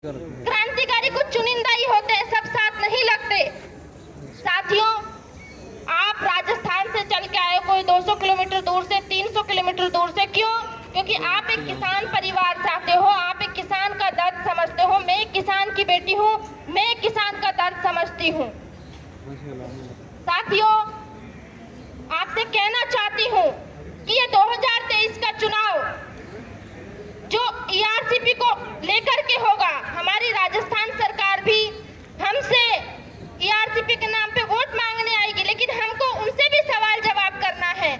क्रांतिकारी कुछ चुनिंदा ही होते हैं, सब साथ नहीं लगते। साथियों, आप राजस्थान से चल के आए, कोई 200 किलोमीटर दूर से, 300 किलोमीटर दूर से, क्यों? क्योंकि आप एक किसान परिवार से आते हो, आप एक किसान का दर्द समझते हो। मैं एक किसान की बेटी हूँ, मैं एक किसान का दर्द समझती हूँ। साथियों, आपसे कहना चाहती हूँ कि ये 2023 का चुनाव जो ईआरसीपी को लेकर के होगा, हमारी राजस्थान सरकार भी हमसे ईआरसीपी के नाम पे वोट मांगने आएगी, लेकिन हमको उनसे भी सवाल जवाब करना है।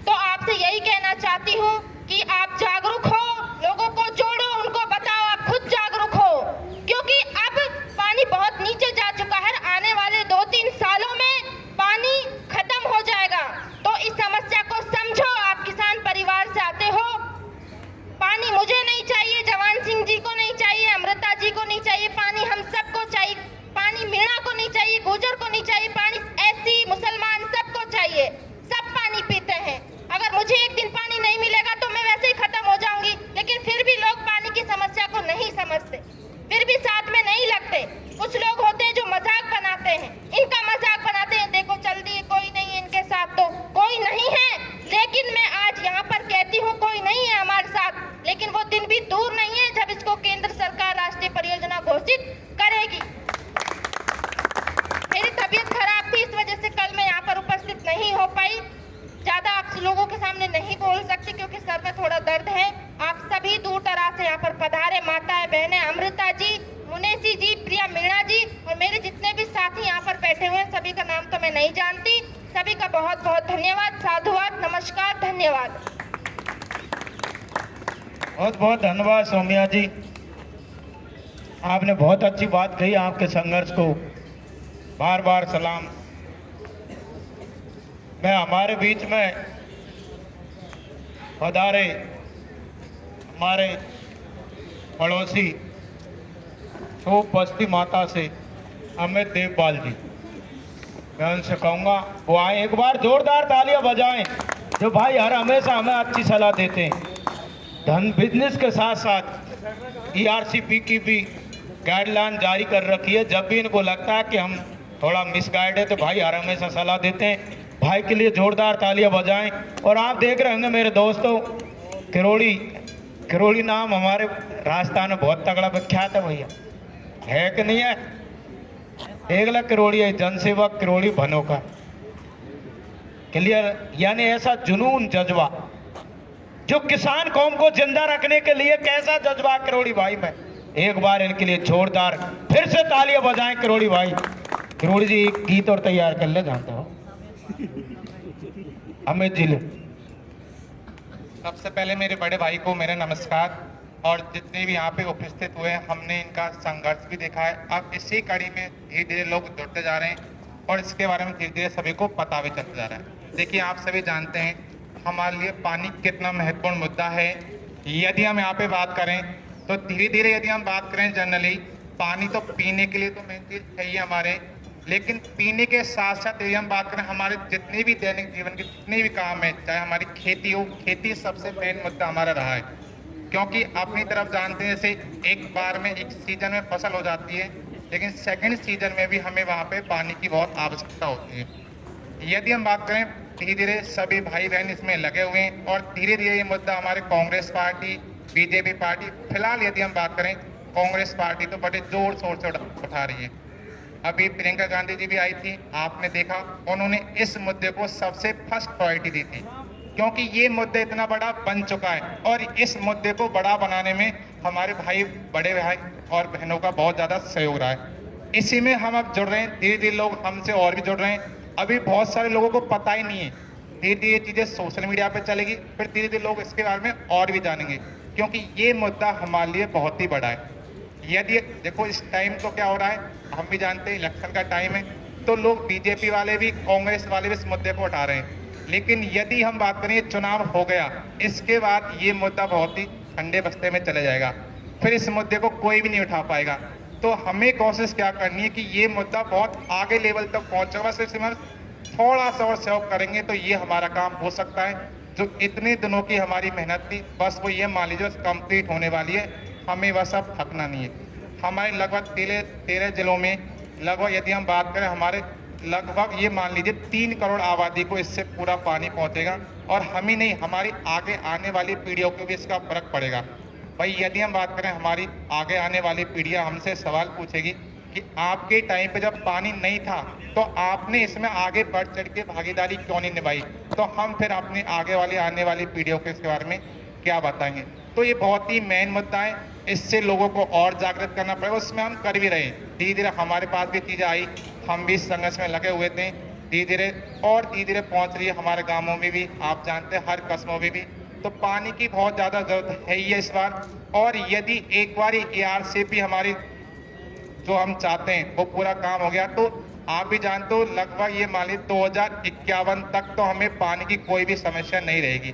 तो आपसे यही कहना चाहती हूँ कि आप जागरूक हो, लोगों को जोड़ो, उनको बताओ, आप खुद जागरूक हो, क्योंकि अब पानी बहुत नीचे जा चुका है। आने वाले 2-3 सालों में पानी खत्म हो जाएगा। तो इस समस्या को समझो। आप किसान परिवार से आते हो, पानी मुझे नहीं चाहिए, जवान सिंह जी को नहीं चाहिए, अमृता जी को नहीं चाहिए, पानी हम सबको चाहिए। पानी मीणा को नहीं चाहिए, गुर्जर को नहीं चाहिए, पानी एससी मुसलमान सबको चाहिए। सब पानी पीते हैं। अगर मुझे एक दिन पानी नहीं मिलेगा तो मैं वैसे ही खत्म हो जाऊंगी, लेकिन फिर भी लोग पानी की समस्या को नहीं समझते, फिर भी साथ में नहीं लगते। कुछ लोग होते हैं जो मजाक बनाते हैं, इनका मजाक बनाते हैं, देखो चल दिए, कोई नहीं है इनके साथ, तो कोई नहीं है। लेकिन मैं आज यहाँ पर कहती हूँ, कोई नहीं है हमारे साथ, लेकिन वो दिन भी दूर नहीं है जब इसको केंद्र सरकार राष्ट्रीय परियोजना घोषित करेगी। मेरी तबीयत खराब थी, इस वजह से कल मैं यहाँ पर उपस्थित नहीं हो पाई। ज्यादा आप लोगों के सामने नहीं बोल सकती क्योंकि सर में थोड़ा दर्द है। आप सभी दूर दराज से यहाँ पर पधारे, माताएं बहनें, अमृता जी, मुनेशी जी, प्रिया मीणा जी और मेरे जितने भी साथी यहाँ पर बैठे हुए हैं, सभी का नाम तो मैं नहीं जानती। सभी का बहुत बहुत धन्यवाद, साधुवाद, नमस्कार, धन्यवाद। बहुत बहुत धन्यवाद सौम्या जी, आपने बहुत अच्छी बात कही। आपके संघर्ष को बार बार सलाम। मैं हमारे बीच में पधारे हमारे पड़ोसी शोभ बस्ती माता से अमित देवपाल जी, मैं उनसे कहूँगा वो आए, एक बार जोरदार तालियां बजाएं, जो भाई हर हमेशा हमें अच्छी सलाह देते हैं। धन बिजनेस के साथ साथ ईआरसीपी की भी गाइडलाइन जारी कर रखी है। जब भी इनको लगता है कि हम थोड़ा मिसगाइड है तो भाई हर हमेशा सलाह देते हैं। भाई के लिए जोरदार तालियां बजाएं। और आप देख रहे होंगे मेरे दोस्तों, किरोड़ी नाम हमारे राजस्थान में बहुत तगड़ा विख्यात है भैया, है कि नहीं है? 1 लाख किरोड़ी है, जनसेवक किरोड़ी भनों का क्लियर। यानी ऐसा जुनून, जज्बा जो किसान कौम को जिंदा रखने के लिए, कैसा जज्बा किरोड़ी भाई में। एक बार इनके लिए जोरदार फिर से तालियां बजाएं किरोड़ी भाई। किरोड़ी जी एक गीत और तैयार कर ले, जानते हो अमित जी ले। सबसे पहले मेरे बड़े भाई को मेरा नमस्कार, और जितने भी यहाँ पे उपस्थित हुए हैं, हमने इनका संघर्ष भी देखा है। अब इसी कड़ी में धीरे धीरे लोग जुड़ते जा रहे हैं और इसके बारे में धीरे धीरे सभी को पता भी चलता जा रहा है। देखिए, आप सभी जानते हैं हमारे लिए पानी कितना महत्वपूर्ण मुद्दा है। यदि हम यहाँ पे बात करें तो धीरे धीरे यदि हम बात करें जनरली, पानी तो पीने के लिए तो मेन चीज चाहिए हमारे, लेकिन पीने के साथ साथ यदि हम बात करें हमारे जितने भी दैनिक जीवन के जितने भी काम है, चाहे हमारी खेती हो, खेती सबसे मेन मुद्दा हमारा रहा है। क्योंकि अपनी तरफ जानते हैं, जैसे एक बार में एक सीजन में फसल हो जाती है, लेकिन सेकंड सीजन में भी हमें वहाँ पे पानी की बहुत आवश्यकता होती है। यदि हम बात करें, धीरे धीरे सभी भाई बहन इसमें लगे हुए हैं और धीरे धीरे ये मुद्दा हमारे कांग्रेस पार्टी, बीजेपी पार्टी, फिलहाल यदि हम बात करें कांग्रेस पार्टी तो बड़े जोर शोर से उठा रही है। अभी प्रियंका गांधी जी भी आई थी, आपने देखा, उन्होंने इस मुद्दे को सबसे फर्स्ट प्रायोरिटी दी थी, क्योंकि ये मुद्दा इतना बड़ा बन चुका है और इस मुद्दे को बड़ा बनाने में हमारे भाई, बड़े भाई और बहनों का बहुत ज़्यादा सहयोग रहा है। इसी में हम अब जुड़ रहे हैं, धीरे धीरे लोग हमसे और भी जुड़ रहे हैं। अभी बहुत सारे लोगों को पता ही नहीं है, धीरे धीरे ये चीज़ें सोशल मीडिया पे चलेगी, फिर धीरे धीरे लोग इसके बारे में और भी जानेंगे, क्योंकि ये मुद्दा हमारे लिए बहुत ही बड़ा है। यदि देखो इस टाइम तो क्या हो रहा है, हम भी जानते हैं इलेक्शन का टाइम है, तो लोग बीजेपी वाले भी, कांग्रेस वाले भी इस मुद्दे को उठा रहे हैं। लेकिन यदि हम बात करें चुनाव हो गया, इसके बाद ये मुद्दा बहुत ही ठंडे बस्ते में चले जाएगा, फिर इस मुद्दे को कोई भी नहीं उठा पाएगा। तो हमें कोशिश क्या करनी है कि ये मुद्दा बहुत आगे लेवल तक पहुंचेगा। सिर्फ हम थोड़ा सा और सहयोग करेंगे तो ये हमारा काम हो सकता है। जो इतने दिनों की हमारी मेहनत थी, बस वो ये मान लीजिए कंप्लीट होने वाली है। हमें वह सब थकना नहीं है। हमारे लगभग 13 जिलों में लगभग यदि हम बात करें, हमारे लगभग ये मान लीजिए 3 करोड़ आबादी को इससे पूरा पानी पहुंचेगा, और हम ही नहीं, हमारी आगे आने वाली पीढ़ियों को भी इसका फर्क पड़ेगा। भाई यदि हम बात करें, हमारी आगे आने वाली पीढ़ियां हमसे सवाल पूछेगी कि आपके टाइम पे जब पानी नहीं था तो आपने इसमें आगे बढ़ चढ़ के भागीदारी क्यों नहीं निभाई, तो हम फिर अपनी आगे वाली आने वाली पीढ़ियों को इसके बारे में क्या बताएंगे। तो ये बहुत ही मेन मुद्दा है, इससे लोगों को और जागृत करना पड़ेगा। उसमें हम कर भी रहे, धीरे धीरे हमारे पास भी चीज़ें आई, हम भी इस संघर्ष में लगे हुए थे, धीरे धीरे पहुंच रही है हमारे गांवों में भी, आप जानते हैं हर कस्बों में भी। तो पानी की बहुत ज़्यादा जरूरत है ही है इस बार। और यदि एक बार ARCP हमारी जो हम चाहते हैं वो पूरा काम हो गया, तो आप भी जानते हो लगभग ये मान लीजिए 2051 तक तो हमें पानी की कोई भी समस्या नहीं रहेगी।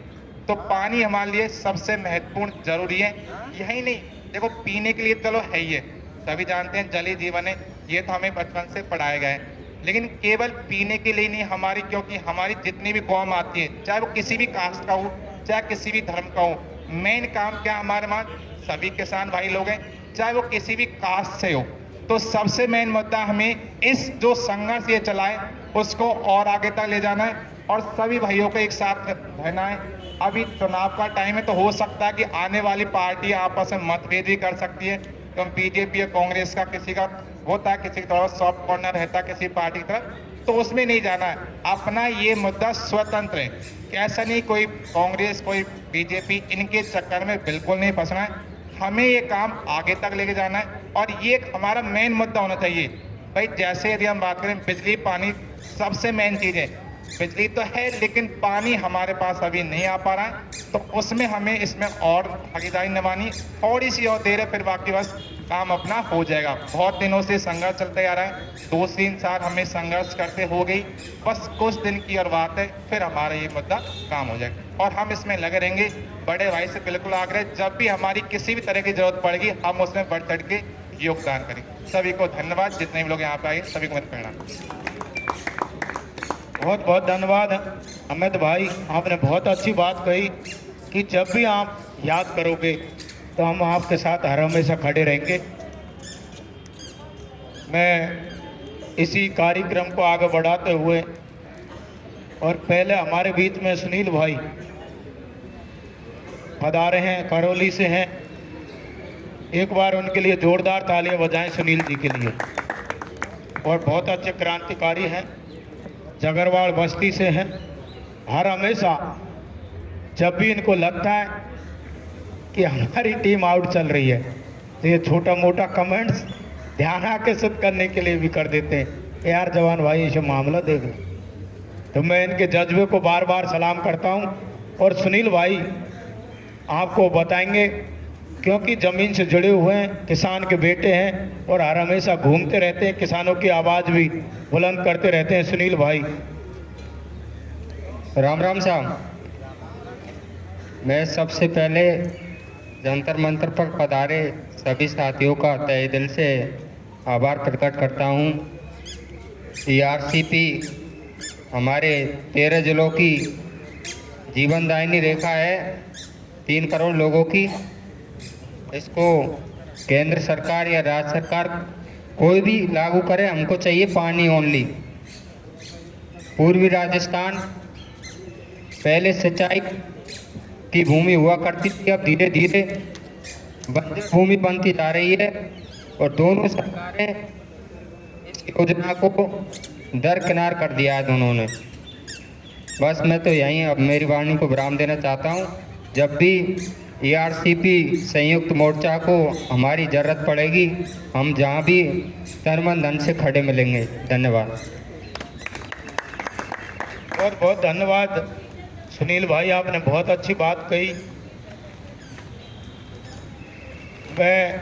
तो पानी हमारे लिए सबसे महत्वपूर्ण जरूरी है। यही नहीं, देखो पीने के लिए चलो है ही है, सभी जानते हैं जल ही जीवन है, ये तो हमें बचपन से पढ़ाया गया है। लेकिन केवल पीने के लिए नहीं हमारी, क्योंकि हमारी जितनी भी कौम आती है, चाहे वो किसी भी कास्ट का हो, चाहे किसी भी धर्म का हो, मेन काम क्या हमारे वहाँ सभी किसान भाई लोग हैं, चाहे वो किसी भी कास्ट से हो। तो सबसे मेन मुद्दा हमें इस जो संघर्ष ये चलाए उसको और आगे तक ले जाना है और सभी भाइयों को एक साथ रहना है। अभी चुनाव का टाइम है, तो हो सकता है कि आने वाली पार्टी आपस में मतभेद भी कर सकती है। तो BJP या कांग्रेस का किसी का होता है, किसी की तरफ सॉफ्ट कॉर्नर रहता है किसी पार्टी की तरफ, तो उसमें नहीं जाना है। अपना ये मुद्दा स्वतंत्र है, कि ऐसा नहीं कोई कांग्रेस कोई BJP, इनके चक्कर में बिल्कुल नहीं फंसना है। हमें ये काम आगे तक लेके जाना है और ये एक हमारा मेन मुद्दा होना चाहिए। भाई जैसे यदि हम बात करें, बिजली पानी सबसे मेन चीज़ है। बिजली तो है लेकिन पानी हमारे पास अभी नहीं आ पा रहा है, तो उसमें हमें इसमें और भागीदारी निभानी, थोड़ी सी और देर है, फिर बाकी बस काम अपना हो जाएगा। बहुत दिनों से संघर्ष चलते आ रहा है, 2-3 साल हमें संघर्ष करते हो गई, बस कुछ दिन की और बात है, फिर हमारा ये मुद्दा काम हो जाएगा और हम इसमें लगे रहेंगे। बड़े भाई से बिल्कुल आग्रह, जब भी हमारी किसी भी तरह की जरूरत पड़ेगी हम उसमें बढ़ चढ़ के योगदान करेंगे। सभी को धन्यवाद, जितने भी लोग यहाँ पे आए सभी को मेरा प्रणाम। बहुत बहुत धन्यवाद अमित भाई, आपने बहुत अच्छी बात कही कि जब भी आप याद करोगे तो हम आपके साथ हर हमेशा खड़े रहेंगे। मैं इसी कार्यक्रम को आगे बढ़ाते हुए, और पहले हमारे बीच में सुनील भाई पधारे हैं, करौली से हैं, एक बार उनके लिए जोरदार तालियां बजाएं सुनील जी के लिए। और बहुत अच्छे क्रांतिकारी हैं, जगरवाड़ बस्ती से हैं। हर हमेशा जब भी इनको लगता है कि हमारी टीम आउट चल रही है तो ये छोटा मोटा कमेंट्स ध्यान आकर्षित करने के लिए भी कर देते हैं, यार जवान भाई ये मामला देख लो। तो मैं इनके जज्बे को बार बार सलाम करता हूं। और सुनील भाई आपको बताएंगे, क्योंकि ज़मीन से जुड़े हुए हैं, किसान के बेटे हैं और हर हमेशा घूमते रहते हैं, किसानों की आवाज़ भी बुलंद करते रहते हैं। सुनील भाई। राम राम साहब, मैं सबसे पहले जंतर मंतर पर पधारे सभी साथियों का तहे दिल से आभार प्रकट करता हूँ। ARCP हमारे 13 जिलों की जीवनदायिनी रेखा है, 3 करोड़ लोगों की। इसको केंद्र सरकार या राज्य सरकार कोई भी लागू करे, हमको चाहिए पानी ओनली। पूर्वी राजस्थान पहले सिंचाई की भूमि हुआ करती थी, अब धीरे धीरे बंजर भूमि बनती जा रही है और दोनों सरकारें इस योजना को दरकिनार कर दिया है दोनों ने। बस मैं तो यहीं अब मेरी वाणी को विराम देना चाहता हूँ। जब भी ARCP संयुक्त मोर्चा को हमारी ज़रूरत पड़ेगी, हम जहाँ भी तन मन धन से खड़े मिलेंगे। धन्यवाद। बहुत बहुत धन्यवाद सुनील भाई, आपने बहुत अच्छी बात कही। मैं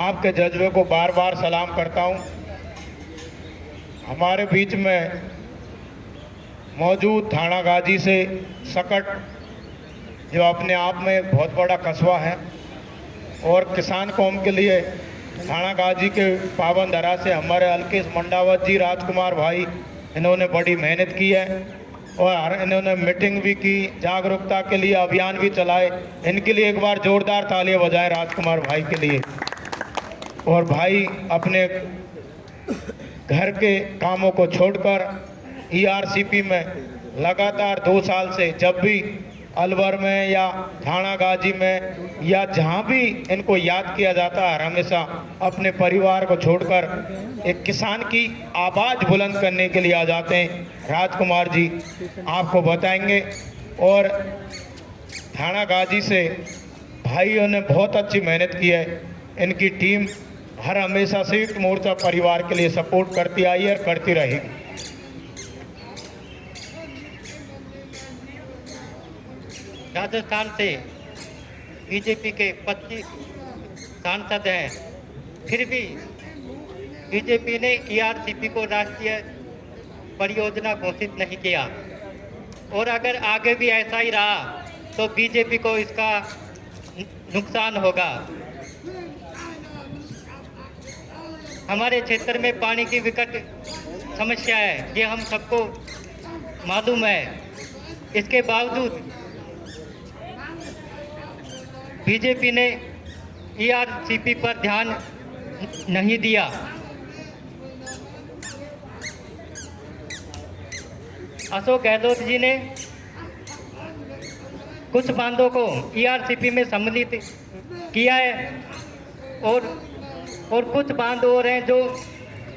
आपके जज्बे को बार बार सलाम करता हूँ। हमारे बीच में मौजूद थाना गाजी से सकट, जो अपने आप में बहुत बड़ा कस्बा है और किसान कौम के लिए थाना गाजी के पावन धरा से हमारे अलकेश मंडावत जी, राजकुमार भाई, इन्होंने बड़ी मेहनत की है। और इन्होंने मीटिंग भी की, जागरूकता के लिए अभियान भी चलाए। इनके लिए एक बार जोरदार तालियां बजाएं राजकुमार भाई के लिए। और भाई अपने घर के कामों को छोड़कर ईआरसीपी में लगातार 2 साल से जब भी अलवर में या थाना गाजी में या जहां भी इनको याद किया जाता है, हमेशा अपने परिवार को छोड़कर एक किसान की आवाज़ बुलंद करने के लिए आ जाते हैं। राजकुमार जी आपको बताएंगे। और थाना गाजी से भाइयों ने बहुत अच्छी मेहनत की है। इनकी टीम हर हमेशा संयुक्त मोर्चा परिवार के लिए सपोर्ट करती आई है और करती रहेगी। राजस्थान से बीजेपी के 25 सांसद हैं, फिर भी बीजेपी ने ईआरसीपी को राष्ट्रीय परियोजना घोषित नहीं किया। और अगर आगे भी ऐसा ही रहा तो बीजेपी को इसका नुकसान होगा। हमारे क्षेत्र में पानी की विकट समस्या है, ये हम सबको मालूम है। इसके बावजूद बीजेपी ने ईआरसीपी पर ध्यान नहीं दिया। अशोक गहलोत जी ने कुछ बांधों को ईआरसीपी में सम्मिलित किया है और कुछ बांध और हैं जो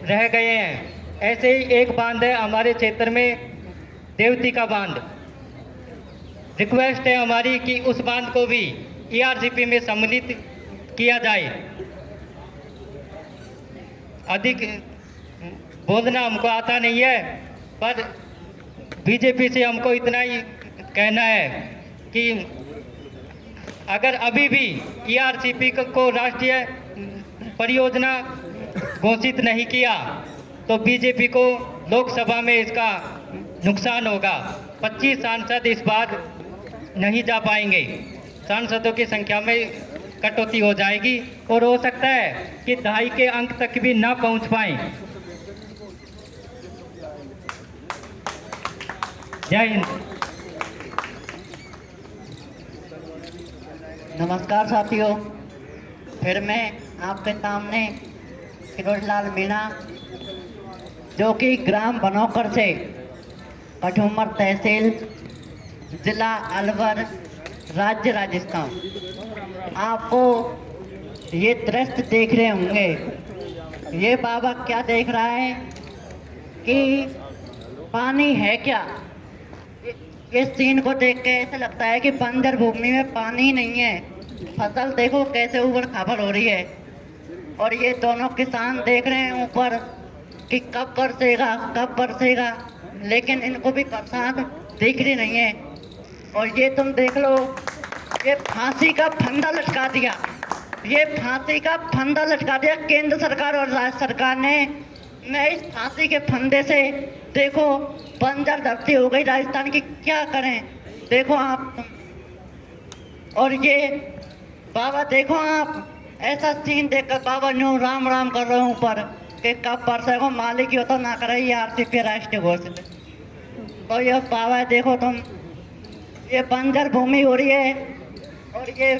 रह गए हैं। ऐसे ही एक बांध है हमारे क्षेत्र में, देवती का बांध। रिक्वेस्ट है हमारी कि उस बांध को भी ईआरसीपी में सम्मिलित किया जाए। अधिक बोलना हमको आता नहीं है, पर बीजेपी से हमको इतना ही कहना है कि अगर अभी भी ईआरसीपी को राष्ट्रीय परियोजना घोषित नहीं किया तो बीजेपी को लोकसभा में इसका नुकसान होगा। 25 सांसद इस बार नहीं जा पाएंगे। सांसदों की संख्या में कटौती हो जाएगी और हो सकता है कि 2.5 के अंक तक भी ना पहुंच पाएं। जय हिंद। नमस्कार साथियों, फिर मैं आपके सामने फिरोजलाल मीणा, जो कि ग्राम बनौकर से कठुमर तहसील, जिला अलवर, राज्य राजस्थान। आपको ये दृश्य देख रहे होंगे। ये बाबा क्या देख रहा है कि पानी है क्या। इस सीन को देख के ऐसा लगता है कि बंजर भूमि में पानी ही नहीं है। फसल देखो कैसे ऊबड़ खाबड़ हो रही है। और ये दोनों किसान देख रहे हैं ऊपर कि कब बरसेगा, लेकिन इनको भी बरसात दिख रही नहीं है। और ये तुम देख लो, ये फांसी का फंदा लटका दिया। केंद्र सरकार और राज्य सरकार ने। मैं इस फांसी के फंदे से देखो बंजर धरती हो गई राजस्थान की, क्या करें। देखो आप, और ये बाबा देखो आप, ऐसा सीन देखकर बाबा न्यू राम राम कर रहे हैं ऊपर कि कब बरसेगा। मालिक ही होता ना करे ये आरसीपी राष्ट्रीय घोषित। तो ये बाबा देखो तुम, ये बंजर भूमि हो रही है और ये